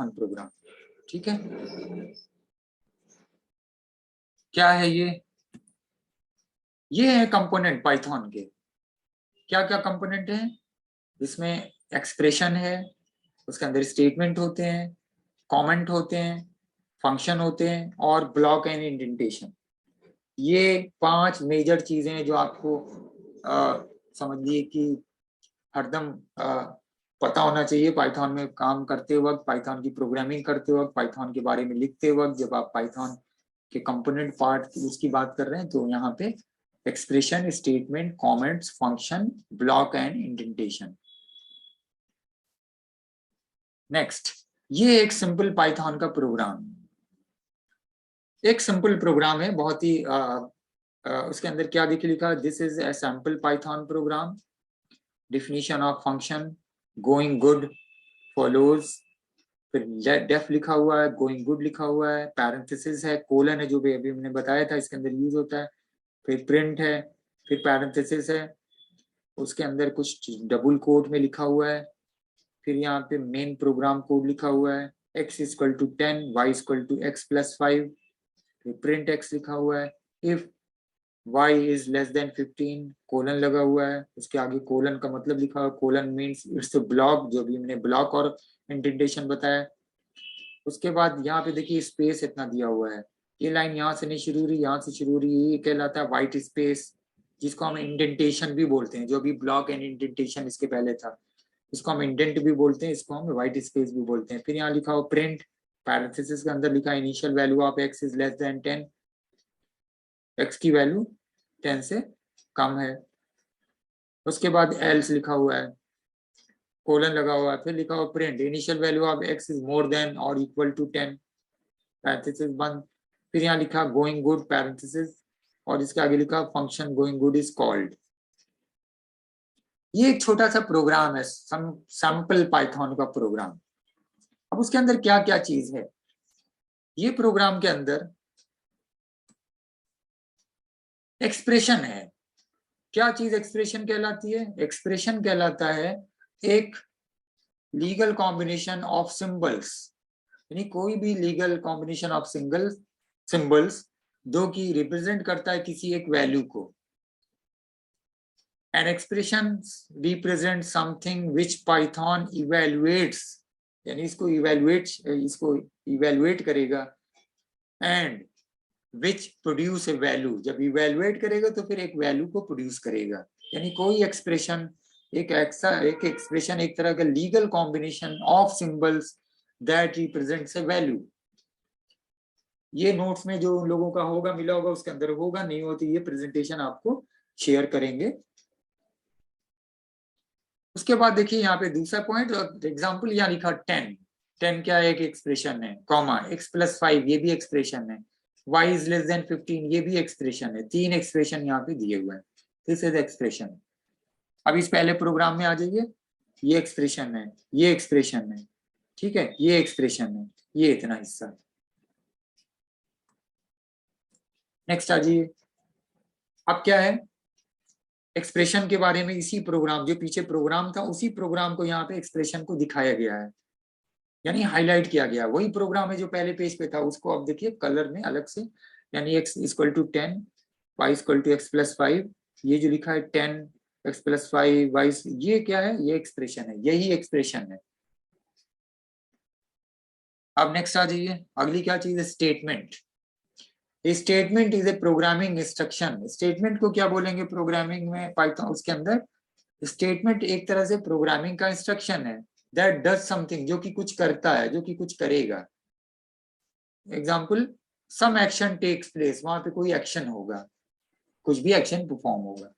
Python programme. ठीक है, क्या है ये है कंपोनेंट पाइथन के। क्या क्या कंपोनेंट है इसमें? एक्सप्रेशन है, उसके अंदर स्टेटमेंट होते हैं, कमेंट होते हैं, फंक्शन होते हैं और ब्लॉक एंड इंडेंटेशन। ये 5 मेजर चीजें हैं जो आपको समझिए कि हरदम पता होना चाहिए पाइथन में काम करते वक्त, पाइथन की प्रोग्रामिंग करते वक्त, पाइथन के बारे में लिखते वक्त। जब आप पाइथन के कंपोनेंट पार्ट उसकी बात कर रहे हैं तो यहाँ पे expression, statement, comments, function, block and indentation. Next, ये एक सिंपल पाइथन का प्रोग्राम, एक सिंपल प्रोग्राम है बहुत ही उसके अंदर क्या देखिए लिखा, this is a sample Python programme, definition of function, going good, follows, फिर डेफ लिखा हुआ है, गोइंग गुड लिखा हुआ है, पैरेंथेसिस है, कोलन है जो भी अभी हमने बताया था इसके अंदर यूज होता है, फिर प्रिंट है, फिर पैरेंथेसिस है, उसके अंदर कुछ डबल कोट में लिखा हुआ है, फिर यहाँ पे मेन प्रोग्राम कोड लिखा हुआ है, x equal to 10, y equal to x plus 5, फिर प्रिंट x लिखा हुआ है, if y is less than 15, colon लगा हुआ है, उसके आगे कोलन का मतलब लिखा हुआ है, कोलन मीन्स इट्स ब्लॉक, जो भी हमने ब्लॉक और इंडेंटेशन बताया। उसके बाद यहाँ पे देखिए स्पेस इतना दिया हुआ है, ये लाइन यहाँ से नहीं शुरू हो रही, यहाँ से शुरू हो रही है, ये कहलाता है व्हाइट स्पेस, जिसको हम इंडेंटेशन भी बोलते हैं। जो भी ब्लॉक एंड इंडेंटेशन इसके पहले था इसको हम इंडेंट भी बोलते हैं, इसको हम व्हाइट स्पेस भी बोलते हैं। फिर यहाँ लिखा हो प्रिंट, पैरेंथेसिस के अंदर लिखा initial value of x is less then 10, x की वैल्यू 10 से कम है। उसके बाद एल्स लिखा हुआ है, कोलन लगा हुआ है, फिर लिखा हुआ print, initial value of x is more than और इक्वल टू 10, पैरेंथेसिस बंद। फिर यहाँ लिखा गोइंग गुड, पैरेंथेसिस, और इसके आगे लिखा function going good is called. ये एक छोटा सा प्रोग्राम है, सैंपल पाइथन का प्रोग्राम। अब उसके अंदर क्या क्या चीज है, ये प्रोग्राम के अंदर एक्सप्रेशन है। क्या चीज एक्सप्रेशन कहलाती है? एक्सप्रेशन कहलाता है एक लीगल कॉम्बिनेशन ऑफ सिंबल्स, यानी कोई भी लीगल कॉम्बिनेशन ऑफ सिंबल्स जो कि रिप्रेजेंट करता है किसी एक वैल्यू को। An expression represents something which Python evaluates, यानी इसको इवेलुएट करेगा, and which produce a value, जब इवेलुएट करेगा तो फिर एक वैल्यू को प्रोड्यूस करेगा। यानी कोई एक्सप्रेशन एक एक्सप्रेशन एक तरह का legal combination of symbols that represents A value. ये नोट्स में जो लोगों का होगा मिला होगा उसके अंदर होगा, नहीं हो तो ये प्रेजेंटेशन आपको शेयर करेंगे। उसके बाद देखिए यहाँ पे दूसरा पॉइंट, एग्जाम्पल यहाँ लिखा 10 क्या है? एक एक्सप्रेशन है, कॉमा x प्लस 5 ये भी एक्सप्रेशन है, y इज लेस देन 15 ये भी एक्सप्रेशन है। 3 एक्सप्रेशन यहाँ पे दिए हुए हैं, दिस इज एक्सप्रेशन। अब इस पहले प्रोग्राम में आ जाइए, ये एक्सप्रेशन है, ये एक्सप्रेशन है, ठीक है, ये एक्सप्रेशन है, ये इतना हिस्सा। नेक्स्ट आ जाइए, अब क्या है एक्सप्रेशन के बारे में, इसी प्रोग्राम जो पीछे प्रोग्राम था उसी प्रोग्राम को यहाँ पे एक्सप्रेशन को दिखाया गया है, यानी हाईलाइट किया गया। वही प्रोग्राम है जो पहले पेज पे था, उसको अब देखिए कलर में अलग से, यानी x equal to 10, y equal to x plus 5, ये जो लिखा है 10 x प्लस 5 y, ये क्या है? ये एक्सप्रेशन है, यही एक्सप्रेशन है। अब नेक्स्ट आ जाइए, अगली क्या चीज है? Statement. Statement is a programming instruction. Statement को क्या बोलेंगे प्रोग्रामिंग में पाइथन? उसके अंदर स्टेटमेंट एक तरह से प्रोग्रामिंग का इंस्ट्रक्शन है, दैट डज समथिंग, जो कि कुछ करता है, जो कि कुछ करेगा। Example, some action takes place, वहां पे कोई एक्शन होगा, कुछ भी एक्शन परफॉर्म होगा।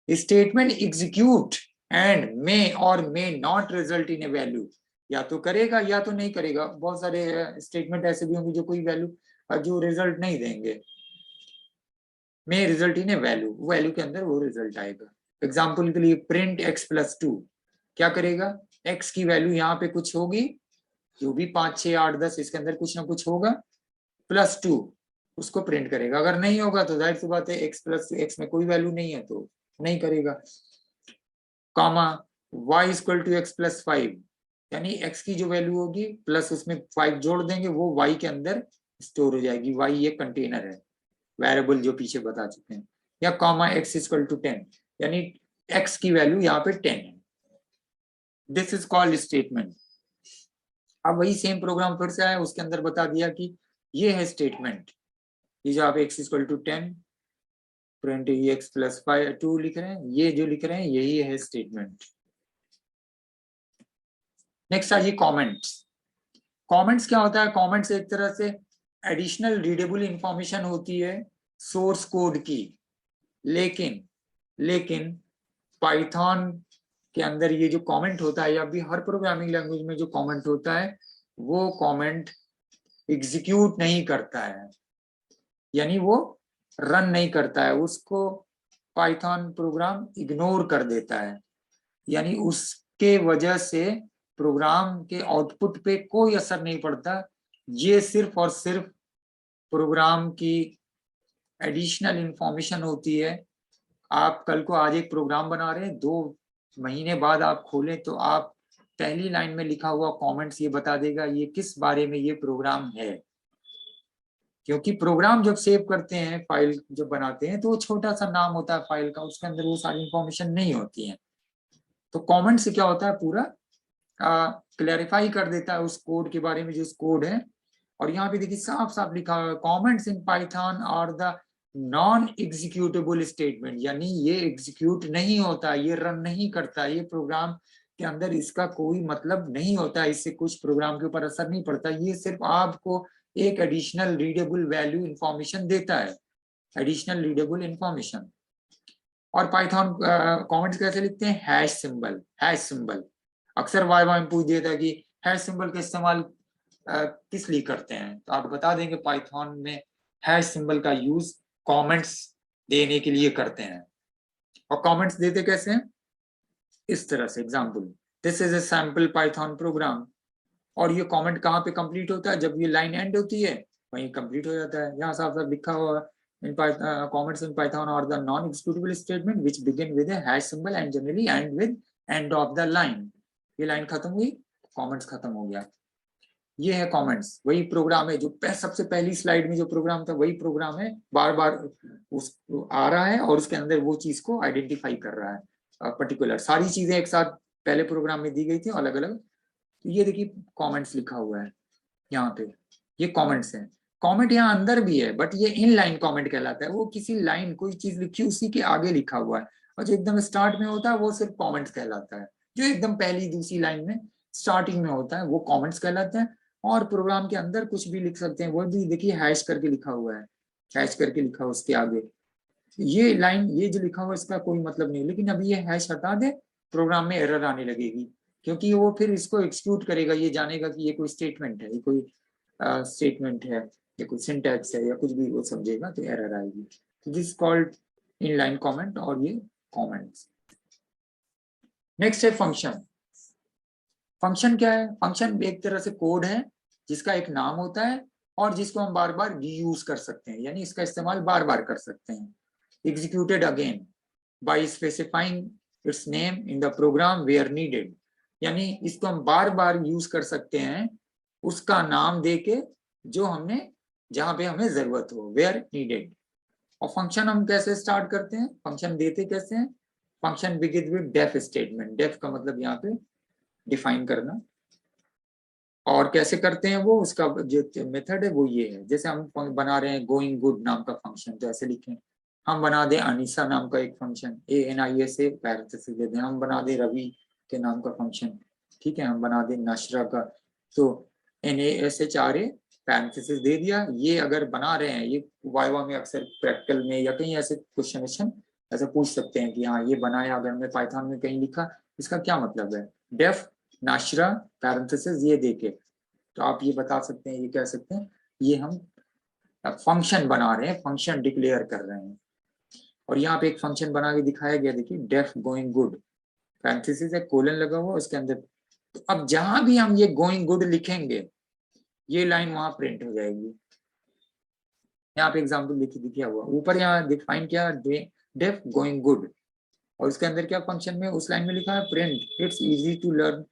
स्टेटमेंट एग्जीक्यूट एंड मे और may not result in a value, या तो करेगा या तो नहीं करेगा। बहुत सारे स्टेटमेंट ऐसे भी होंगे जो कोई वैल्यू जो रिजल्ट नहीं देंगे। May result in a value, value के अंदर वो रिजल्ट आएगा। एग्जाम्पल के लिए प्रिंट x प्लस 2, क्या करेगा? x की वैल्यू यहाँ पे कुछ होगी, जो भी 5, 6, 8, 10 इसके अंदर कुछ ना कुछ होगा, प्लस 2 उसको प्रिंट करेगा। अगर नहीं होगा तो जाहिर सी बात है x प्लस x में कोई वैल्यू नहीं है तो नहीं करेगा। Comma y equal to x plus 5, यानी x की जो वैल्यू होगी प्लस उसमें 5 जोड़ देंगे, वो y के अंदर स्टोर हो जाएगी। y ये कंटेनर है, वेरिएबल जो पीछे बता चुके हैं। या कॉमा x इक्वल टू 10, यानी x की वैल्यू यहाँ पे 10 है। This is called statement. अब वही सेम प्रोग्राम फिर से आया, उसके अंदर बता दिया कि ये है स्टेटमेंट। ये जो आप x equal to 10 print x plus 2 लिख रहे हैं, ये जो लिख रहे हैं यही है स्टेटमेंट। नेक्स्ट आइए कमेंट्स। कमेंट्स क्या होता है? कमेंट्स एक तरह से एडिशनल रीडेबल इंफॉर्मेशन होती है सोर्स कोड की, लेकिन पाइथन के अंदर ये जो कमेंट होता है, या भी हर प्रोग्रामिंग लैंग्वेज में जो कमेंट होता है, वो कमेंट एग्जीक्यूट नहीं करता है, यानी वो रन नहीं करता है, उसको पाइथन प्रोग्राम इग्नोर कर देता है। यानी उसके वजह से प्रोग्राम के आउटपुट पे कोई असर नहीं पड़ता। ये सिर्फ और सिर्फ प्रोग्राम की एडिशनल इंफॉर्मेशन होती है। आप कल को आज एक प्रोग्राम बना रहे हैं, 2 महीने बाद आप खोलें तो आप पहली लाइन में लिखा हुआ कमेंट्स ये बता देगा ये किस बारे में ये प्रोग्राम है। क्योंकि प्रोग्राम जब सेव करते हैं, फाइल जब बनाते हैं, तो वो छोटा सा नाम होता है फाइल का, उसके अंदर वो सारी इंफॉर्मेशन नहीं होती है। तो कमेंट से क्या होता है, पूरा क्लैरिफाई कर देता है उस कोड के बारे में जो कोड है। और यहाँ पे देखिए साफ साफ लिखा हुआ है, कमेंट्स इन पाइथन और द नॉन एग्जीक्यूटेबल स्टेटमेंट, यानी ये एग्जीक्यूट नहीं होता, ये रन नहीं करता, ये प्रोग्राम के अंदर इसका कोई मतलब नहीं होता, इससे कुछ प्रोग्राम के ऊपर असर नहीं पड़ता। ये सिर्फ आपको एक एडिशनल रीडेबल वैल्यू इंफॉर्मेशन देता है, एडिशनल रीडेबल इंफॉर्मेशन। और पाइथन कमेंट्स कैसे लिखते हैं? Hash symbol. हैश सिंबल अक्सर वाई में पूछ दिया था कि हैश सिंबल का इस्तेमाल किस लिए करते हैं, तो आप बता देंगे पाइथन में हैश सिंबल का यूज कमेंट्स देने के लिए करते हैं। और कमेंट्स देते कैसे हैं? इस तरह से, example, this is a sample Python programme. और ये कमेंट कहाँ पे कंप्लीट होता है? जब ये लाइन एंड होती है वहीं कंप्लीट हो जाता है। यहाँ साफ साफ लिखा हुआ in Python, comments in Python are the non-executable statement which begin with a hash symbol and generally end with end of the line। ये लाइन खत्म हुई, कमेंट्स खत्म हो गया। ये है कमेंट्स, वही प्रोग्राम है जो सबसे पहली स्लाइड में जो प्रोग्राम था वही प्रोग्राम है, बार बार उस आ रहा है और उसके अंदर वो चीज को आइडेंटिफाई कर रहा है पर्टिकुलर। सारी चीजें एक साथ पहले प्रोग्राम में दी गई थी अलग अलग। तो ये देखिए कमेंट्स लिखा हुआ है यहाँ पे, ये कमेंट्स है। कमेंट यहाँ अंदर भी है बट ये इन लाइन कमेंट कहलाता है, वो किसी लाइन कोई चीज लिखी उसी के आगे लिखा हुआ है। और जो एकदम स्टार्ट में होता है वो सिर्फ कमेंट्स कहलाता है, जो एकदम पहली दूसरी लाइन में स्टार्टिंग में होता है वो कमेंट्स कहलाते हैं। और प्रोग्राम के अंदर कुछ भी लिख सकते हैं, वो भी देखिए हैश करके लिखा हुआ है, हैश करके लिखा हुआ उसके आगे। ये लाइन ये जो लिखा हुआ इसका कोई मतलब नहीं, लेकिन अभी ये हैश हटा दे प्रोग्राम में एरर आने लगेगी, क्योंकि वो फिर इसको एक्सिक्यूट करेगा, ये जानेगा कि ये कोई स्टेटमेंट है, ये कोई स्टेटमेंट है, या कोई सिंटैक्स है या कुछ भी वो समझेगा तो एरर आएगी। तो दिस कॉल्ड इनलाइन कमेंट और ये कमेंट्स। नेक्स्ट है फंक्शन। फंक्शन क्या है? फंक्शन एक तरह से कोड है जिसका एक नाम होता है और जिसको हम बार बार रीयूज कर सकते हैं, यानी इसका इस्तेमाल बार बार कर सकते हैं। Executed again by specifying its name in the program where needed, यानी इसको हम बार बार यूज कर सकते हैं उसका नाम देके जो हमने जहां पे हमें जरूरत हो, वेयर नीडेड। और फंक्शन हम कैसे स्टार्ट करते हैं, फंक्शन देते कैसे हैं? Function begin with def statement. Def का मतलब यहाँ पे डिफाइन करना। और कैसे करते हैं वो, उसका जो मेथड है वो ये है, जैसे हम बना रहे हैं गोइंग गुड नाम का फंक्शन, तो ऐसे लिखें। हम बना दें अनीसा नाम का एक फंक्शन, ANISA पैरेंथेसिस दे दें। हम बना दें रवि के नाम का फंक्शन, ठीक है। हम बना दें नशरा का, तो NASHRA पैरेंथेसिस दे दिया। ये अगर बना रहे हैं, ये वाइवा में अक्सर प्रैक्टिकल में या कहीं ऐसे क्वेश्चन ऐसे पूछ सकते हैं कि हाँ ये बनाया, अगर मैं पाइथन में कहीं लिखा इसका क्या मतलब है, डेफ नाशरा पैरेंथेसिस ये देके, तो आप ये बता सकते हैं, ये कह सकते हैं ये हम फंक्शन बना रहे हैं, फंक्शन डिक्लेयर कर रहे हैं। और यहाँ पे एक फंक्शन बना के दिखाया गया, देखिए डेफ गोइंग गुड, पैरेंथेसिस है, कोलन लगा हुआ उसके अंदर। तो अब जहां भी हम ये गोइंग गुड लिखेंगे ये लाइन वहां प्रिंट हो जाएगी। यहाँ पे एग्जाम्पल दिखा हुआ ऊपर, यहाँ डिफाइन किया डेफ गोइंग गुड, और उसके अंदर क्या फंक्शन में उस लाइन में लिखा है print it's easy to learn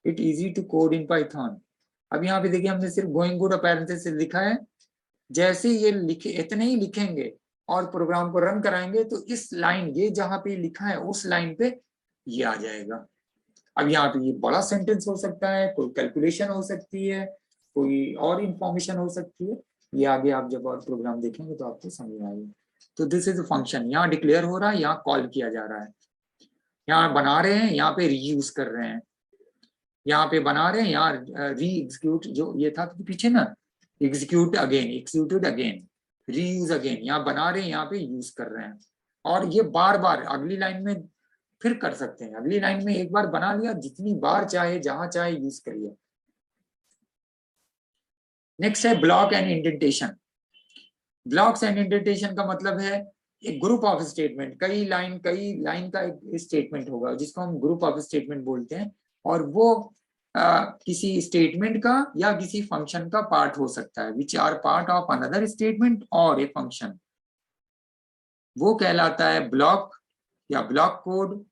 it easy to code in Python. अब यहाँ पे देखिए हमने सिर्फ गोइंग गुड पैरेंथेसिस लिखा है, जैसे ये लिखे इतने ही लिखेंगे और प्रोग्राम को रन कराएंगे तो इस लाइन ये जहां पे लिखा है उस लाइन पे ये आ जाएगा। अब यहाँ पे ये बड़ा सेंटेंस हो सकता है, कोई कैलकुलेशन हो सकती है, कोई और इंफॉर्मेशन हो सकती है, ये आगे आप जब और प्रोग्राम देखेंगे तो आपको समझ में आएगा। तो दिस इज फंक्शन, यहाँ डिक्लेयर हो रहा है, यहाँ कॉल किया जा रहा है, यहाँ बना रहे हैं, यहाँ पे रीयूज कर रहे हैं, यहाँ पे बना रहे हैं, यहाँ री एग्जीक्यूट जो ये था तो पीछे ना, execute again, executed again, reuse again, यहाँ बना रहे हैं, यहाँ पे यूज कर रहे हैं। और ये बार बार अगली लाइन में फिर कर सकते हैं, अगली लाइन में एक बार बना लिया, जितनी बार चाहे जहां चाहे यूज करिए। नेक्स्ट है block and indentation. Blocks and indentation का मतलब है एक ग्रुप ऑफ स्टेटमेंट, कई लाइन का एक स्टेटमेंट होगा जिसको हम ग्रुप ऑफ स्टेटमेंट बोलते हैं, और वो किसी स्टेटमेंट का या किसी फंक्शन का पार्ट हो सकता है, which are part of another statement और ए फंक्शन, वो कहलाता है ब्लॉक या ब्लॉक कोड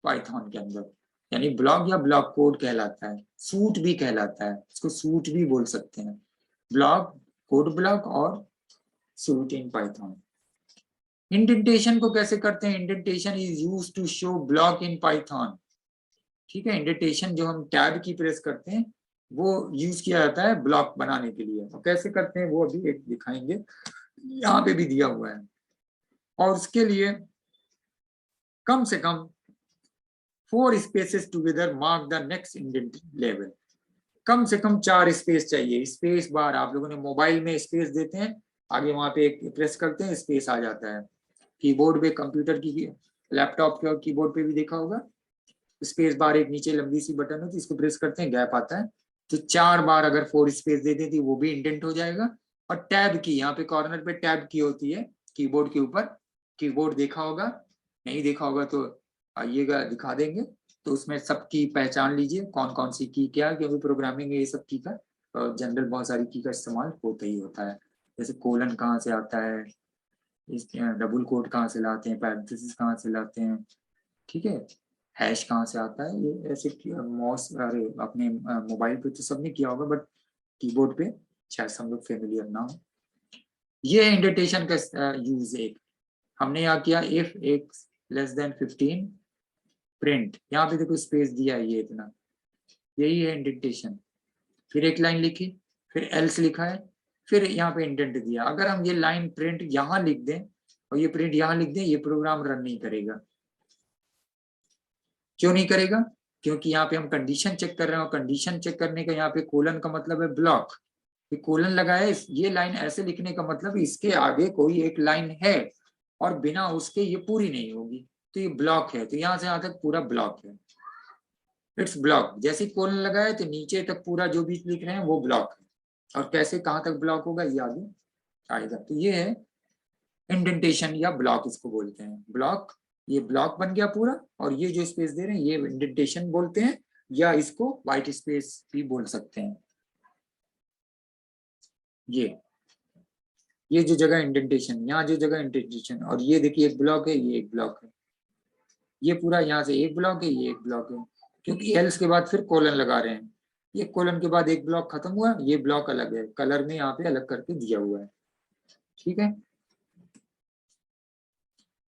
पाइथन के अंदर, यानी ब्लॉक या ब्लॉक कोड कहलाता है, सूट भी कहलाता है, इसको सूट भी बोल सकते हैं, ब्लॉक, कोड ब्लॉक और सूट इन पाइथन। इंडेंटेशन को कैसे करते हैं? Indentation is used to show block in Python. ठीक है, इंडेंटेशन जो हम टैब की प्रेस करते हैं वो यूज किया जाता है ब्लॉक बनाने के लिए, और कैसे करते हैं वो अभी एक दिखाएंगे, यहाँ पे भी दिया हुआ है। और उसके लिए कम से कम 4 spaces together mark the next indent level. कम से कम 4 स्पेस चाहिए। स्पेस बार आप लोगों ने मोबाइल में स्पेस देते हैं, आगे वहां पे एक प्रेस करते हैं स्पेस आ जाता है, कीबोर्ड पे, कंप्यूटर की, लैपटॉप के कीबोर्ड पे भी देखा होगा, स्पेस बार एक नीचे लंबी सी बटन होती है, इसको प्रेस करते हैं गैप आता है, तो 4 बार अगर 4 स्पेस दे देती वो भी इंडेंट हो जाएगा। और टैब की, यहाँ पे कॉर्नर पे टैब की होती है कीबोर्ड के ऊपर, कीबोर्ड देखा होगा, नहीं देखा होगा तो आइएगा दिखा देंगे, तो उसमें सब की पहचान लीजिए कौन कौन सी की क्या, क्योंकि प्रोग्रामिंग में ये सब की का जनरल बहुत सारी की का इस्तेमाल होता ही होता है, जैसे कोलन कहाँ से आता है, डबल कोट कहाँ से लाते हैं, पैरेंथेसिस कहाँ से लाते हैं, ठीक है, हैश कहाँ से आता है, ये ऐसे मॉस, अरे अपने मोबाइल पे तो सबने किया होगा बट कीबोर्ड पे शायद हम लोग फेमिलियर ना हो। ये इंडेंटेशन का यूज एक हमने यहाँ किया, if x less than 15 print, यहाँ पे देखो स्पेस दिया है ये इतना, यही है इंडेंटेशन। फिर एक लाइन लिखी, फिर एल्स लिखा है, फिर यहाँ पे इंडेंट दिया। अगर हम ये लाइन प्रिंट यहाँ लिख दें और ये प्रिंट यहाँ लिख दें, ये प्रोग्राम रन नहीं करेगा। क्यों नहीं करेगा? क्योंकि यहाँ पे हम कंडीशन चेक कर रहे हैं, और कंडीशन चेक करने का यहाँ पे कोलन का मतलब है ब्लॉक, ये कोलन लगा है, ये लाइन ऐसे लिखने का मतलब इसके आगे कोई एक लाइन है और बिना उसके ये पूरी नहीं होगी, तो ये ब्लॉक है, तो यहाँ से यहाँ तक पूरा ब्लॉक है, इट्स ब्लॉक। जैसे कोलन लगाए तो नीचे तक पूरा जो भी लिख रहे हैं वो ब्लॉक है, और कैसे कहाँ तक ब्लॉक होगा ये आगे आएगा। तो ये है इंडेंटेशन या ब्लॉक, इसको बोलते हैं ब्लॉक। ये ब्लॉक बन गया पूरा, और ये जो स्पेस दे रहे हैं ये इंडेंटेशन बोलते हैं, या इसको व्हाइट स्पेस भी बोल सकते हैं। ये जो जगह इंडेंटेशन, यहाँ जो जगह इंडेंटेशन, और ये देखिए एक ब्लॉक है, ये एक ब्लॉक है, ये पूरा यहाँ से एक ब्लॉक है, ये एक ब्लॉक है, क्योंकि एल्स के बाद फिर कोलन लगा रहे हैं, ये कोलन के बाद एक ब्लॉक खत्म हुआ, ये ब्लॉक अलग है, कलर में यहाँ पे अलग करके दिया हुआ है। ठीक है,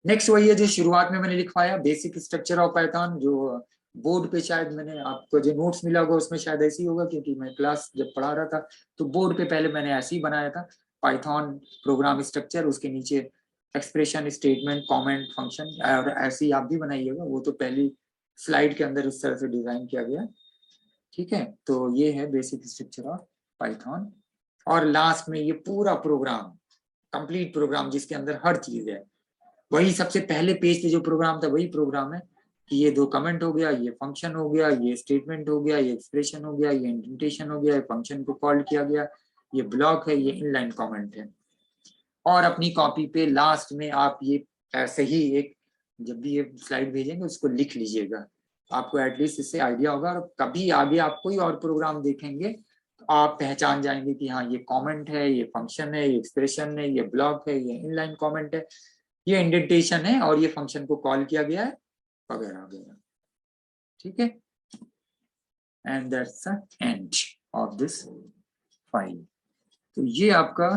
नेक्स्ट वही है जो शुरुआत में मैंने लिखवाया, बेसिक स्ट्रक्चर ऑफ पाइथन, जो बोर्ड पे शायद मैंने आपको जो नोट्स मिला होगा उसमें शायद ऐसे ही होगा, क्योंकि मैं क्लास जब पढ़ा रहा था तो बोर्ड पे पहले मैंने ऐसे ही बनाया था, पाइथन प्रोग्राम स्ट्रक्चर, उसके नीचे एक्सप्रेशन, स्टेटमेंट, कमेंट, फंक्शन, और ऐसे ही आप भी बनाइएगा, वो तो पहली स्लाइड के अंदर इस तरह से डिजाइन किया गया। ठीक है, तो ये है बेसिक स्ट्रक्चर ऑफ पाइथन, और लास्ट में ये पूरा प्रोग्राम, कंप्लीट प्रोग्राम जिसके अंदर हर चीज है, वही सबसे पहले पेज पे जो प्रोग्राम था वही प्रोग्राम है, कि ये 2 कमेंट हो गया, ये फंक्शन हो गया, ये स्टेटमेंट हो गया, ये एक्सप्रेशन हो गया, ये इंडेंटेशन हो गया, ये फंक्शन को कॉल किया गया, ये ब्लॉक है, ये इनलाइन कमेंट है। और अपनी कॉपी पे लास्ट में आप ये ऐसे ही एक, जब भी ये स्लाइड भेजेंगे उसको लिख लीजिएगा, आपको एटलीस्ट इससे आइडिया होगा, और कभी आगे आप कोई और प्रोग्राम देखेंगे तो आप पहचान जाएंगे कि हाँ ये कमेंट है, ये फंक्शन है, ये एक्सप्रेशन है, ये ब्लॉक है, ये इनलाइन कमेंट है, ये इंडेंटेशन है, और ये फंक्शन को कॉल किया गया है वगैरह वगैरह। ठीक है, and that's the end of this file. तो ये आपका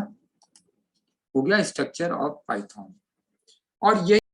हो गया स्ट्रक्चर ऑफ पाइथन। और ये